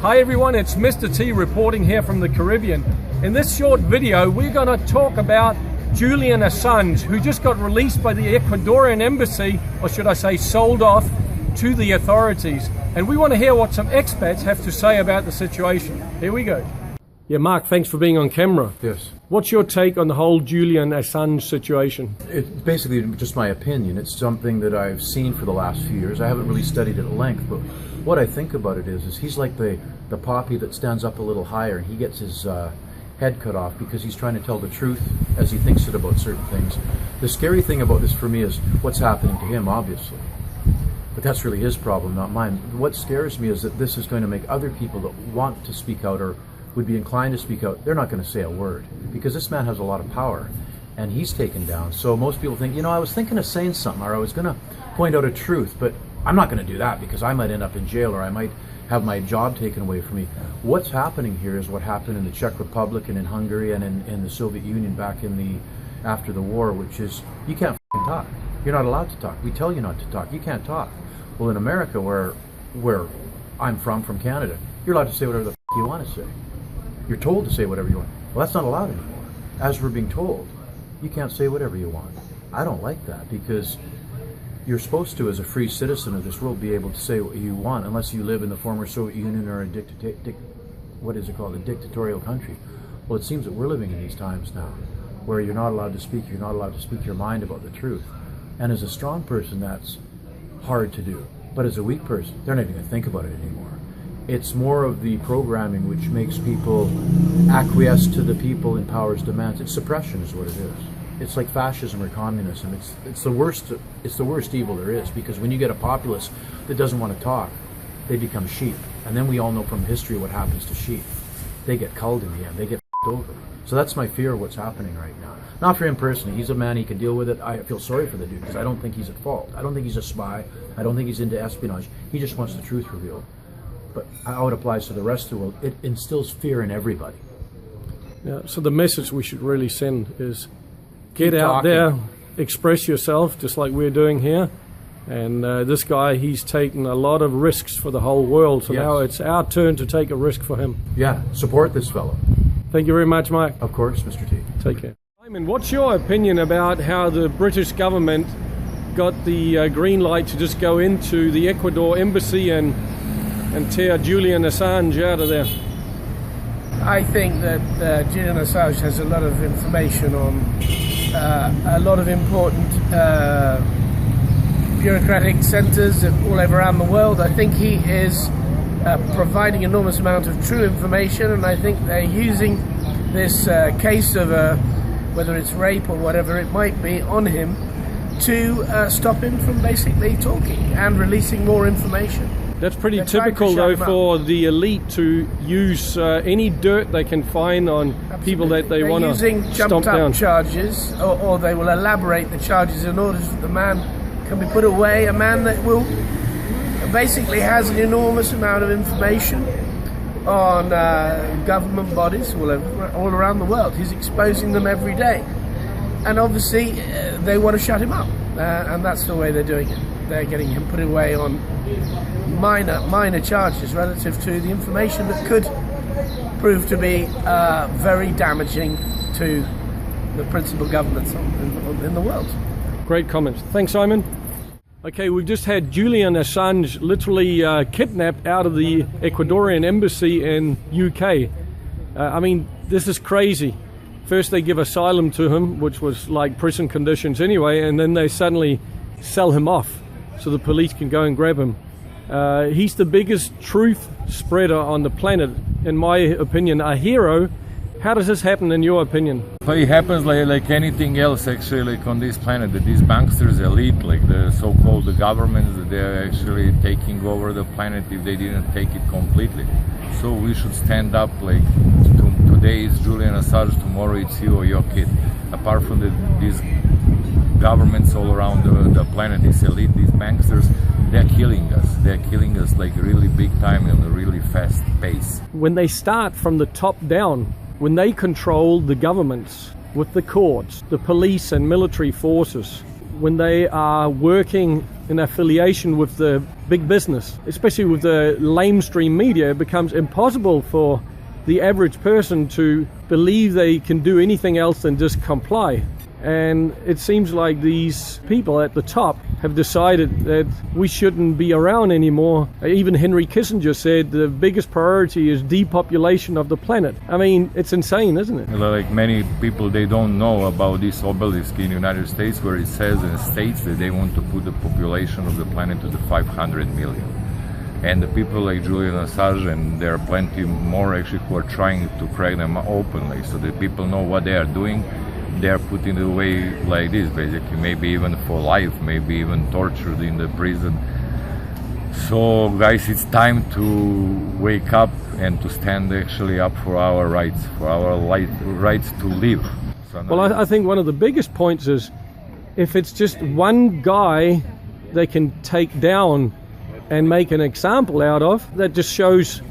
Hi everyone, it's Mr. T reporting here from the Caribbean. In this short video, we're going to talk about Julian Assange, who just got released by the Ecuadorian embassy, or should I say sold off to the authorities. And we want to hear what some expats have to say about the situation. Here we go. Yeah, Mark, thanks for being on camera. Yes. What's your take on the whole Julian Assange situation? It's basically just my opinion. It's something that I've seen for the last few years. I haven't really studied it at length, but what I think about it is he's like the poppy that stands up a little higher and he gets his head cut off because he's trying to tell the truth as he thinks it about certain things. The scary thing about this for me is what's happening to him, obviously. But that's really his problem, not mine. What scares me is that this is going to make other people that want to speak out or would be inclined to speak out, they're not going to say a word because this man has a lot of power and he's taken down. So most people think, I was thinking of saying something or I was going to point out a truth, but I'm not going to do that because I might end up in jail or I might have my job taken away from me. What's happening here is what happened in the Czech Republic and in Hungary and in the Soviet Union back after the war, which is you can't f***ing talk. You're not allowed to talk. We tell you not to talk. You can't talk. Well, in America, where I'm from Canada, you're allowed to say whatever the f*** you want to say. You're told to say whatever you want. Well, that's not allowed anymore. As we're being told, you can't say whatever you want. I don't like that because you're supposed to, as a free citizen of this world, be able to say what you want unless you live in the former Soviet Union or a dictatorial country. Well, it seems that we're living in these times now where you're not allowed to speak. You're not allowed to speak your mind about the truth. And as a strong person, that's hard to do. But as a weak person, they're not even going to think about it anymore. It's more of the programming which makes people acquiesce to the people in power's demands. It's suppression is what it is. It's like fascism or communism. It's the worst evil there is, because when you get a populace that doesn't want to talk, they become sheep. And then we all know from history what happens to sheep. They get culled in the end. They get f***ed over. So that's my fear of what's happening right now. Not for him personally. He's a man, he can deal with it. I feel sorry for the dude because I don't think he's at fault. I don't think he's a spy. I don't think he's into espionage. He just wants the truth revealed. But how it applies to the rest of the world, it instills fear in everybody. Yeah, so the message we should really send is get out there, express yourself, just like we're doing here. And this guy, he's taken a lot of risks for the whole world, so yes. Now it's our turn to take a risk for him. Yeah, support this fellow. Thank you very much, Mike. Of course, Mr. T. Take care. Simon, what's your opinion about how the British government got the green light to just go into the Ecuador embassy and tear Julian Assange out of there? I think that Julian Assange has a lot of information on a lot of important bureaucratic centres all over around the world. I think he is providing enormous amount of true information, and I think they're using this case of whether it's rape or whatever it might be on him to stop him from basically talking and releasing more information. That's pretty typical, though, for the elite to use any dirt they can find on people that they want to stomp down. Using jumped-up charges, or they will elaborate the charges in order that the man can be put away. A man that will basically has an enormous amount of information on government bodies all around the world. He's exposing them every day, and obviously they want to shut him up, and that's the way they're doing it. They're getting him put away on minor charges relative to the information that could prove to be very damaging to the principal governments in the world. Great comments. Thanks, Simon. Okay, we've just had Julian Assange literally kidnapped out of the Ecuadorian embassy in UK. I mean, this is crazy. First they give asylum to him, which was like prison conditions anyway, and then they suddenly sell him off so the police can go and grab him. He's the biggest truth spreader on the planet, in my opinion, a hero. How does this happen in your opinion? It happens like anything else actually, like on this planet, that these banksters elite, like the so-called governments, that they're actually taking over the planet if they didn't take it completely. So we should stand up, like today is Julian Assange, tomorrow it's you or your kid. Apart from these governments all around the planet, this elite, these banksters, they're killing us. They're killing us like really big time in a really fast pace. When they start from the top down, when they control the governments with the courts, the police and military forces, when they are working in affiliation with the big business, especially with the lamestream media. It becomes impossible for the average person to believe they can do anything else than just comply. And it seems like these people at the top have decided that we shouldn't be around anymore. Even Henry Kissinger said the biggest priority is depopulation of the planet. I mean, it's insane, isn't it? Like many people, they don't know about this obelisk in the United States where it says and states that they want to put the population of the planet to the 500 million. And the people like Julian Assange, and there are plenty more actually who are trying to crack them openly so that people know what they are doing. They are put in the way like this, basically, maybe even for life, maybe even tortured in the prison. So guys, it's time to wake up and to stand actually up for our rights, for our rights to live. So well, I think one of the biggest points is if it's just one guy they can take down and make an example out of, that just shows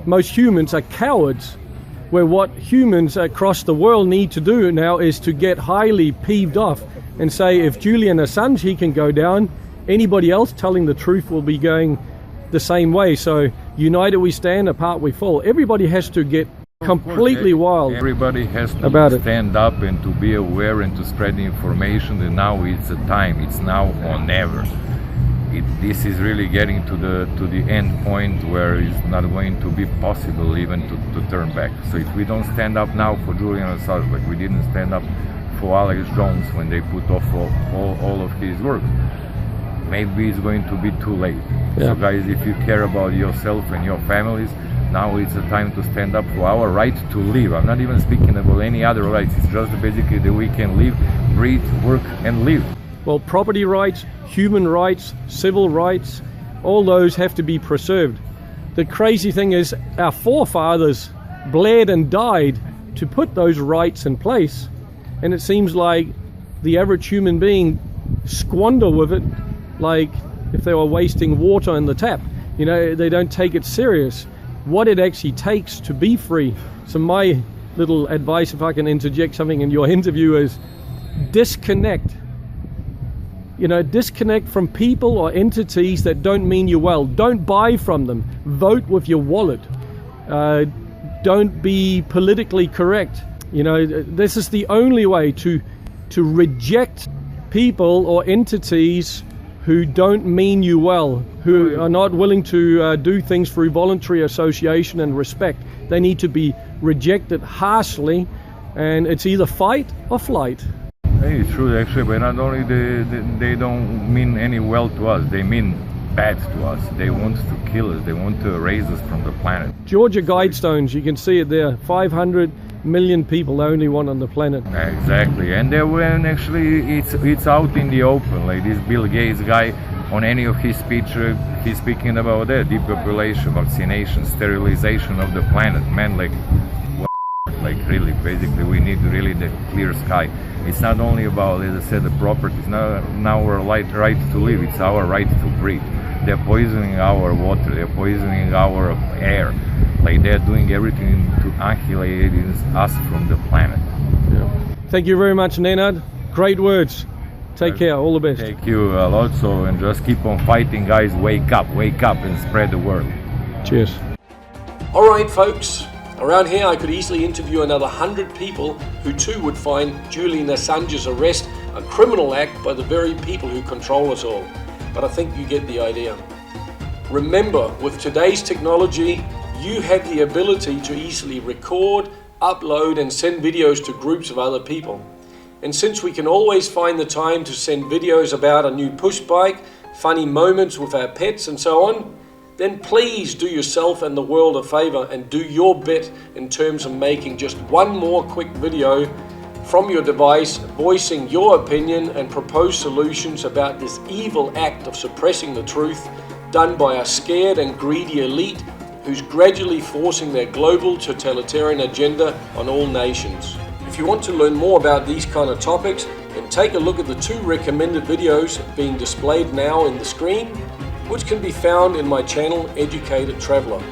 most humans are cowards. Where what humans across the world need to do now is to get highly peeved off and say, if Julian Assange, he can go down, anybody else telling the truth will be going the same way. So united we stand, apart we fall. Everybody has to get completely wild. Everybody has to stand up and to be aware and to spread the information. And now it's the time. It's now or never. This is really getting to the end point where it's not going to be possible even to turn back. So if we don't stand up now for Julian Assange, like we didn't stand up for Alex Jones when they put off all of his work, maybe it's going to be too late. Yeah. So guys, if you care about yourself and your families, now it's the time to stand up for our right to live. I'm not even speaking about any other rights. It's just basically that we can live, breathe, work and live. Well, property rights, human rights, civil rights, all those have to be preserved. The crazy thing is our forefathers bled and died to put those rights in place. And it seems like the average human being squander with it like if they were wasting water in the tap. You know, they don't take it serious. What it actually takes to be free. So my little advice, if I can interject something in your interview, is disconnect. You know, disconnect from people or entities that don't mean you well. Don't buy from them. Vote with your wallet. Don't be politically correct. You know, this is the only way to reject people or entities who don't mean you well, who are not willing to do things through voluntary association and respect. They need to be rejected harshly, and it's either fight or flight. It's true actually, but not only they don't mean any well to us, they mean bad to us. They want to kill us, they want to erase us from the planet. Georgia Guidestones, you can see it there, 500 million people, the only one on the planet. Exactly, and then when actually it's out in the open, like this Bill Gates guy, on any of his speech, he's speaking about that, depopulation, vaccination, sterilization of the planet. Man, like really, basically, we need really the clear sky. It's not only about, as I said, the property. It's not our right to live. It's our right to breathe. They're poisoning our water. They're poisoning our air. Like they're doing everything to annihilate us from the planet. Yeah. Thank you very much, Nenad. Great words. Take care. All the best. Thank you a lot. So, and just keep on fighting, guys. Wake up, and spread the word. Cheers. All right, folks. Around here, I could easily interview another 100 people who too would find Julian Assange's arrest a criminal act by the very people who control us all. But I think you get the idea. Remember, with today's technology, you have the ability to easily record, upload, and send videos to groups of other people. And since we can always find the time to send videos about a new push bike, funny moments with our pets, and so on, then please do yourself and the world a favor and do your bit in terms of making just one more quick video from your device voicing your opinion and propose solutions about this evil act of suppressing the truth done by a scared and greedy elite who's gradually forcing their global totalitarian agenda on all nations. If you want to learn more about these kind of topics, then take a look at the 2 recommended videos being displayed now in the screen, which can be found in my channel, Educated Traveler.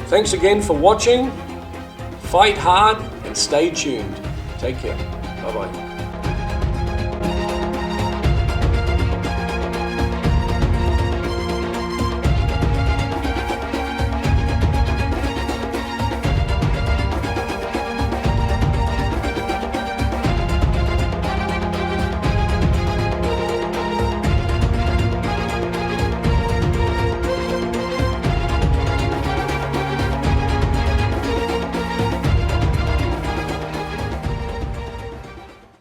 Thanks again for watching. Fight hard and stay tuned. Take care. Bye-bye.